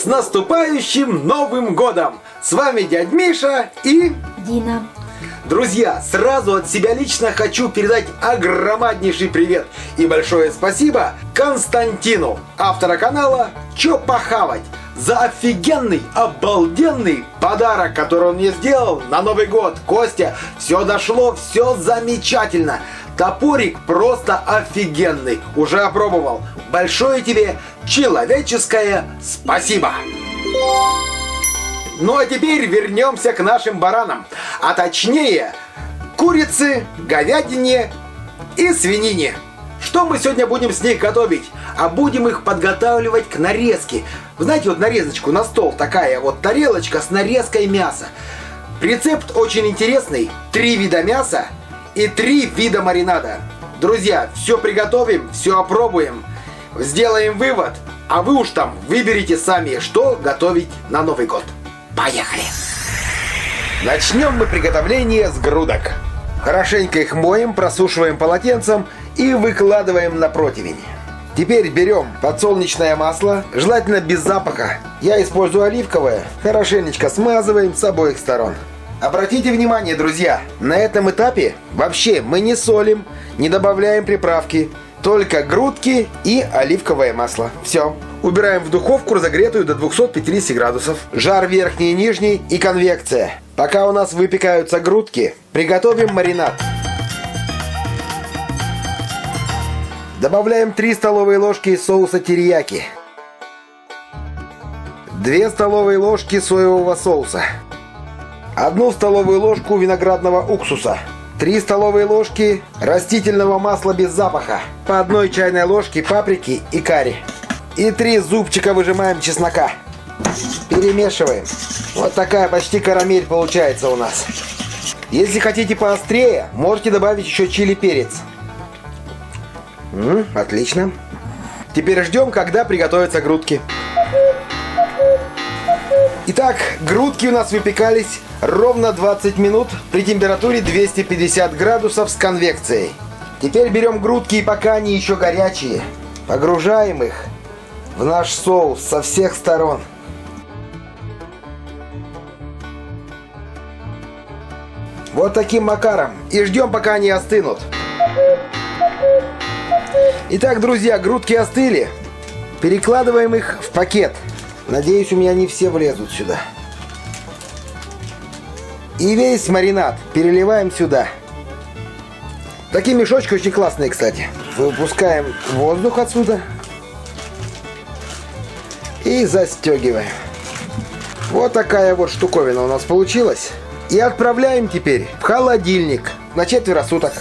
С наступающим Новым годом! С вами дядь Миша и... Дина. Друзья, сразу от себя лично хочу передать огромнейший привет и большое спасибо Константину, автора канала «Чё похавать», за офигенный, обалденный подарок, который он мне сделал на Новый год. Костя, все дошло, все замечательно. Топорик просто офигенный. Уже опробовал. Большое тебе человеческое спасибо. Ну а теперь вернемся к нашим баранам. А точнее, курице, говядине и свинине. Что мы сегодня будем с них готовить? А будем их подготавливать к нарезке. Вы знаете, вот нарезочку на стол, такая вот тарелочка с нарезкой мяса. Рецепт очень интересный. 3 вида мяса и 3 вида маринада. Друзья, все приготовим, все опробуем, сделаем вывод, а вы уж там выберите сами, что готовить на Новый год. Поехали! Начнем мы приготовление с грудок. Хорошенько их моем, просушиваем полотенцем и выкладываем на противень. Теперь берем подсолнечное масло, желательно без запаха. Я использую оливковое. Хорошенечко смазываем с обоих сторон. Обратите внимание, друзья, на этом этапе вообще мы не солим, не добавляем приправки. Только грудки и оливковое масло. Все. Убираем в духовку, разогретую до 250 градусов. Жар верхний и нижний и конвекция. Пока у нас выпекаются грудки, приготовим маринад. Добавляем 3 столовые ложки соуса терияки, 2 столовые ложки соевого соуса, 1 столовую ложку виноградного уксуса, 3 столовые ложки растительного масла без запаха, по 1 чайной ложке паприки и карри. И 3 зубчика выжимаем чеснока. Перемешиваем. Вот такая почти карамель получается у нас. Если хотите поострее, можете добавить еще чили-перец. Отлично. Теперь ждем, когда приготовятся грудки. Итак, грудки у нас выпекались ровно 20 минут при температуре 250 градусов с конвекцией. Теперь берем грудки, и пока они еще горячие, погружаем их в наш соус со всех сторон. Вот таким макаром. И ждем, пока они остынут. Итак, друзья, грудки остыли. Перекладываем их в пакет. Надеюсь, у меня не все влезут сюда. И весь маринад переливаем сюда. Такие мешочки очень классные, кстати. Выпускаем воздух отсюда. И застегиваем. Вот такая вот штуковина у нас получилась. И отправляем теперь в холодильник на 4 суток.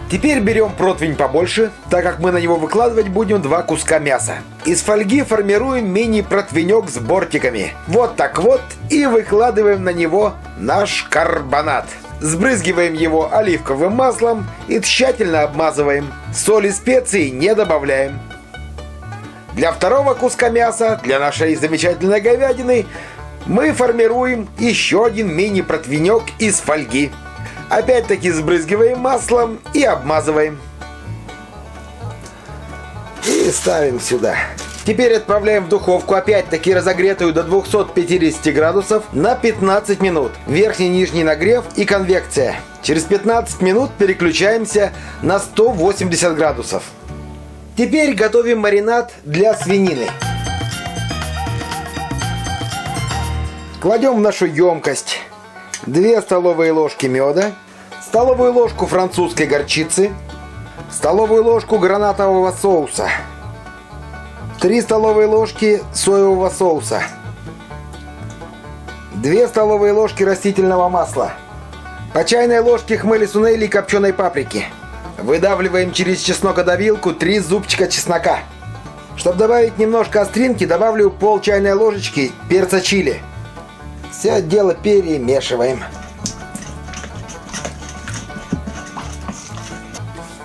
Теперь берем противень побольше, так как мы на него выкладывать будем 2 куска мяса. Из фольги формируем мини-противенек с бортиками. Вот так вот. И выкладываем на него наш карбонат. Сбрызгиваем его оливковым маслом и тщательно обмазываем. Соль и специи не добавляем. Для второго куска мяса, для нашей замечательной говядины, мы формируем еще один мини-противенек из фольги. Опять-таки сбрызгиваем маслом и обмазываем. И ставим сюда. Теперь отправляем в духовку, опять-таки разогретую до 250 градусов, на 15 минут. Верхний и нижний нагрев и конвекция. Через 15 минут переключаемся на 180 градусов. Теперь готовим маринад для свинины. Кладем в нашу емкость 2 столовые ложки меда, столовую ложку французской горчицы, столовую ложку гранатового соуса, 3 столовые ложки соевого соуса, 2 столовые ложки растительного масла, по чайной ложке хмели сунели и копченой паприки. Выдавливаем через чеснокодавилку 3 зубчика чеснока. Чтобы добавить немножко остринки, добавлю пол чайной ложечки перца чили. Все дело перемешиваем.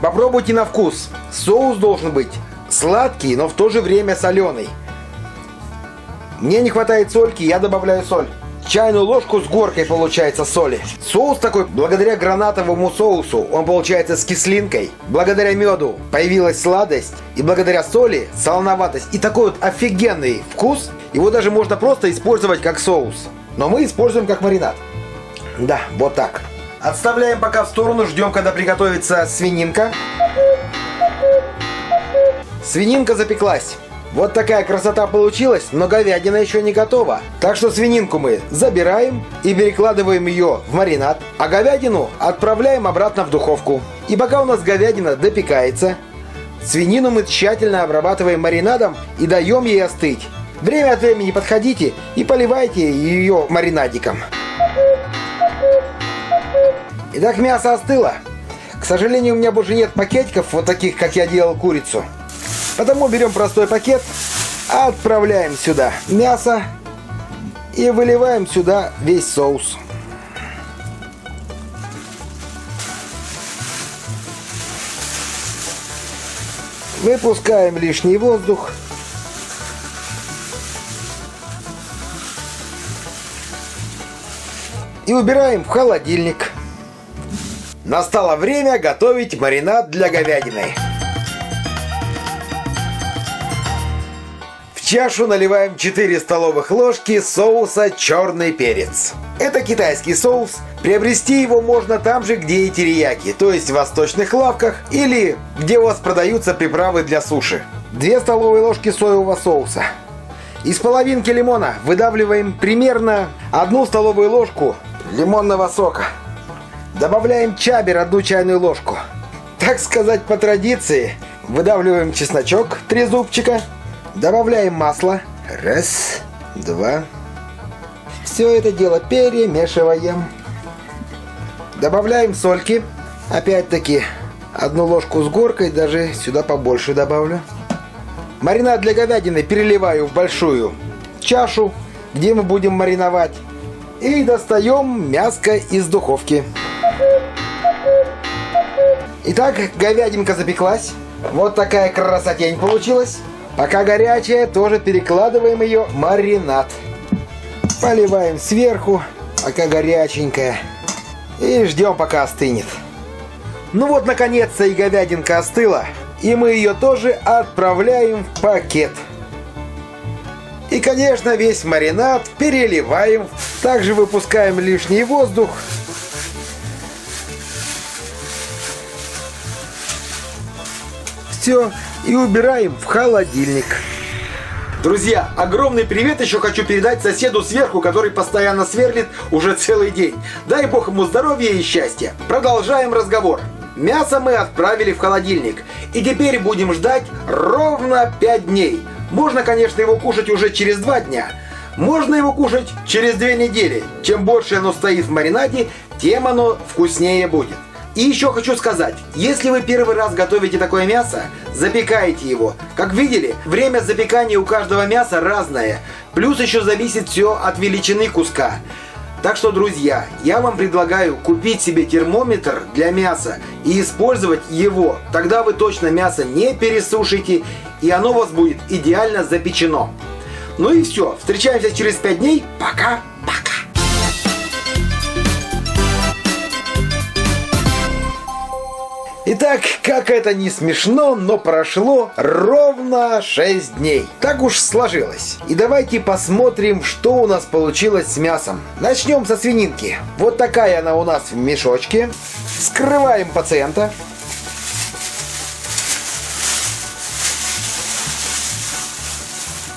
Попробуйте на вкус. Соус должен быть сладкий, но в то же время соленый. Мне не хватает сольки, я добавляю соль. чайную ложку с горкой получается соли. Соус такой, благодаря гранатовому соусу, он получается с кислинкой. Благодаря меду появилась сладость. И благодаря соли солоноватость. И такой вот офигенный вкус. Его даже можно просто использовать как соус. Но мы используем как маринад. Да, вот так. Отставляем пока в сторону, ждем, когда приготовится свининка. Свининка запеклась. Вот такая красота получилась, но говядина еще не готова. Так что свининку мы забираем и перекладываем ее в маринад, а говядину отправляем обратно в духовку. И пока у нас говядина допекается, свинину мы тщательно обрабатываем маринадом и даем ей остыть. Время от времени подходите и поливайте ее маринадиком. Итак, мясо остыло. К сожалению, у меня больше нет пакетиков, вот таких, как я делал курицу. Потому берем простой пакет, отправляем сюда мясо и выливаем сюда весь соус. Выпускаем лишний воздух. И убираем в холодильник. Настало время готовить маринад для говядины. В чашу наливаем 4 столовых ложки соуса «Черный перец». Это китайский соус. Приобрести его можно там же, где и терияки, то есть в восточных лавках или где у вас продаются приправы для суши. 2 столовые ложки соевого соуса. Из половинки лимона выдавливаем примерно 1 столовую ложку лимонного сока. Добавляем чабер 1 чайную ложку. Так сказать, по традиции. Выдавливаем чесночок 3 зубчика. Добавляем масло. 1, 2. Все это дело перемешиваем. Добавляем сольки. Опять-таки 1 ложку с горкой, даже сюда побольше добавлю. Маринад для говядины переливаю в большую чашу, где мы будем мариновать. И достаем мяско из духовки. Итак, говядинка запеклась. Вот такая красотень получилась. Пока горячая, тоже перекладываем ее в маринад. Поливаем сверху, пока горяченькая. И ждем, пока остынет. Ну вот, наконец-то и говядинка остыла. И мы ее тоже отправляем в пакет. И, конечно, весь маринад переливаем. Также выпускаем лишний воздух. Все. И убираем в холодильник. Друзья, огромный привет еще хочу передать соседу сверху, который постоянно сверлит уже целый день. Дай бог ему здоровья и счастья. Продолжаем разговор. Мясо мы отправили в холодильник. И теперь будем ждать ровно 5 дней. Можно, конечно, его кушать уже через 2 дня. Можно его кушать через 2 недели. Чем больше оно стоит в маринаде, тем оно вкуснее будет. И еще хочу сказать, если вы первый раз готовите такое мясо, запекаете его. Как видели, время запекания у каждого мяса разное. Плюс еще зависит все от величины куска. Так что, друзья, я вам предлагаю купить себе термометр для мяса и использовать его. Тогда вы точно мясо не пересушите, и оно у вас будет идеально запечено. Ну и все, встречаемся через 5 дней. Пока! Итак, как это не смешно, но прошло ровно 6 дней. Так уж сложилось. И давайте посмотрим, что у нас получилось с мясом. Начнем со свининки. Вот такая она у нас в мешочке. Вскрываем пациента.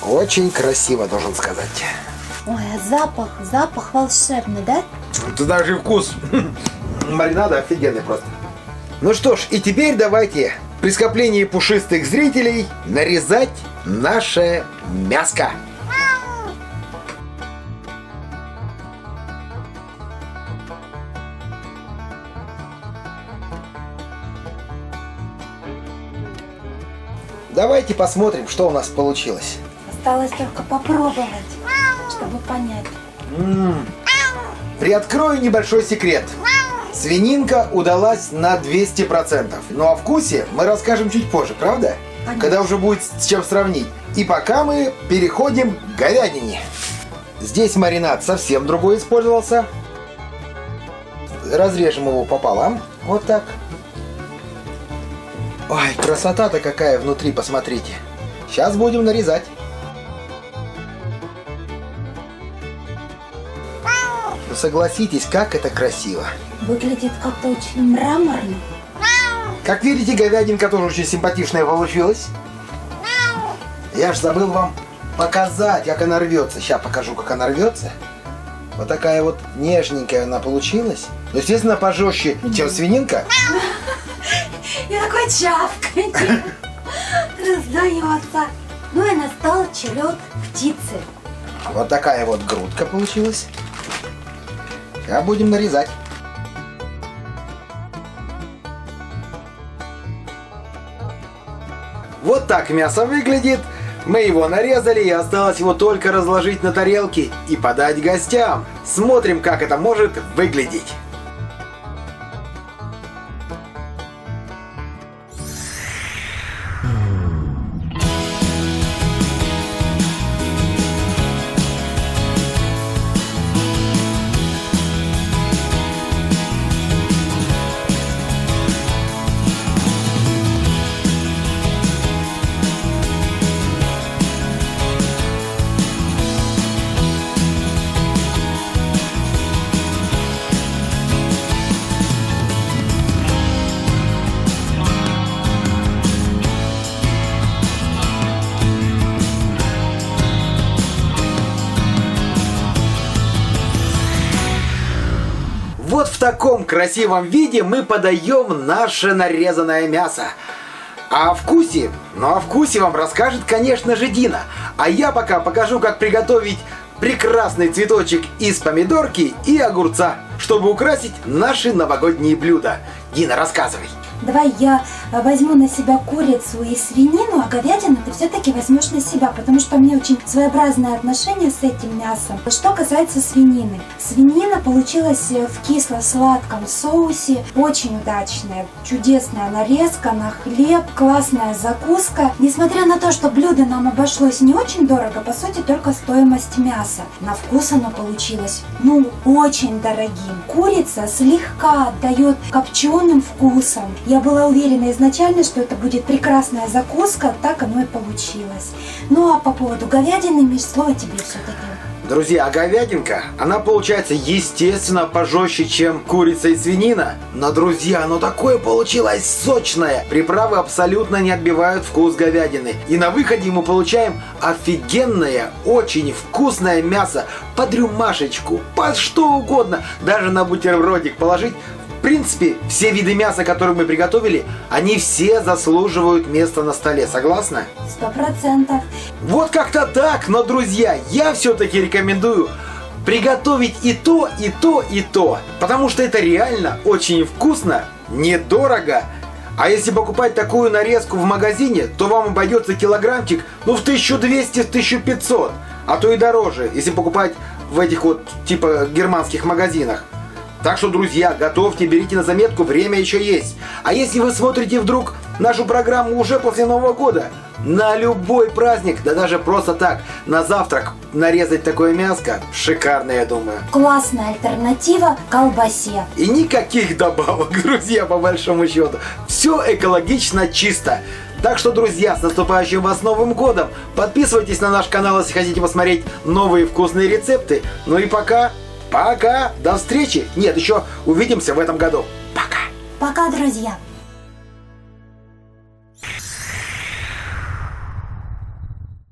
Очень красиво, должен сказать. Ой, а запах волшебный, да? Это даже вкус маринада офигенный просто. Ну что ж, и теперь давайте при скоплении пушистых зрителей нарезать наше мяско. Давайте посмотрим, что у нас получилось. Осталось только попробовать, чтобы понять. Приоткрою небольшой секрет. Свининка удалась на 200%. Ну о вкусе мы расскажем чуть позже, правда? Конечно. Когда уже будет с чем сравнить. И пока мы переходим к говядине. Здесь маринад совсем другой использовался. Разрежем его пополам. Вот так. Ой, красота-то какая внутри, посмотрите. Сейчас будем нарезать. Ну, согласитесь, как это красиво. Выглядит как-то очень мраморно. Как видите, говядинка тоже очень симпатичная получилась. Я ж забыл вам показать, как она рвется. Сейчас покажу, как она рвется. Вот такая вот нежненькая она получилась. Но, естественно, пожестче, чем свининка. И такой чавканье раздается. Ну и настал черед птицы. Вот такая вот грудка получилась. Сейчас будем нарезать. Вот так мясо выглядит. Мы его нарезали, и осталось его только разложить на тарелки и подать гостям. Смотрим, как это может выглядеть. Вот в таком красивом виде мы подаем наше нарезанное мясо. А о вкусе? Ну, о вкусе вам расскажет, конечно же, Дина. А я пока покажу, как приготовить прекрасный цветочек из помидорки и огурца, чтобы украсить наши новогодние блюда. Дина, рассказывай. Давай я возьму на себя курицу и свинину, а говядину ты все-таки возьмешь на себя, потому что у меня очень своеобразное отношение с этим мясом. Что касается свинины. Свинина получилась в кисло-сладком соусе, очень удачная, чудесная нарезка на хлеб, классная закуска. Несмотря на то, что блюдо нам обошлось не очень дорого, по сути только стоимость мяса. На вкус оно получилось, очень дорогим. Курица слегка отдает копченым вкусом. Я была уверена изначально, что это будет прекрасная закуска, так оно и получилось. Ну а по поводу говядины, Миш, слово тебе все-таки. Друзья, а говядинка, она получается, естественно, пожестче, чем курица и свинина. Но, друзья, оно такое получилось сочное. Приправы абсолютно не отбивают вкус говядины. И на выходе мы получаем офигенное, очень вкусное мясо. Под рюмашечку, под что угодно. Даже на бутербродик положить. В принципе, все виды мяса, которые мы приготовили, они все заслуживают места на столе. Согласны? 100%. Вот как-то так, но, друзья, я все-таки рекомендую приготовить и то, и то, и то. Потому что это реально очень вкусно, недорого. А если покупать такую нарезку в магазине, то вам обойдется килограммчик, в 1200-1500, а то и дороже, если покупать в этих вот типа германских магазинах. Так что, друзья, готовьте, берите на заметку, время еще есть. А если вы смотрите вдруг нашу программу уже после Нового года, на любой праздник, да даже просто так, на завтрак нарезать такое мяско, шикарно, я думаю. Классная альтернатива колбасе. И никаких добавок, друзья, по большому счету. Все экологично, чисто. Так что, друзья, с наступающим вас Новым годом. Подписывайтесь на наш канал, если хотите посмотреть новые вкусные рецепты. Ну и пока, до встречи. Нет, еще увидимся в этом году. Пока. Пока, друзья.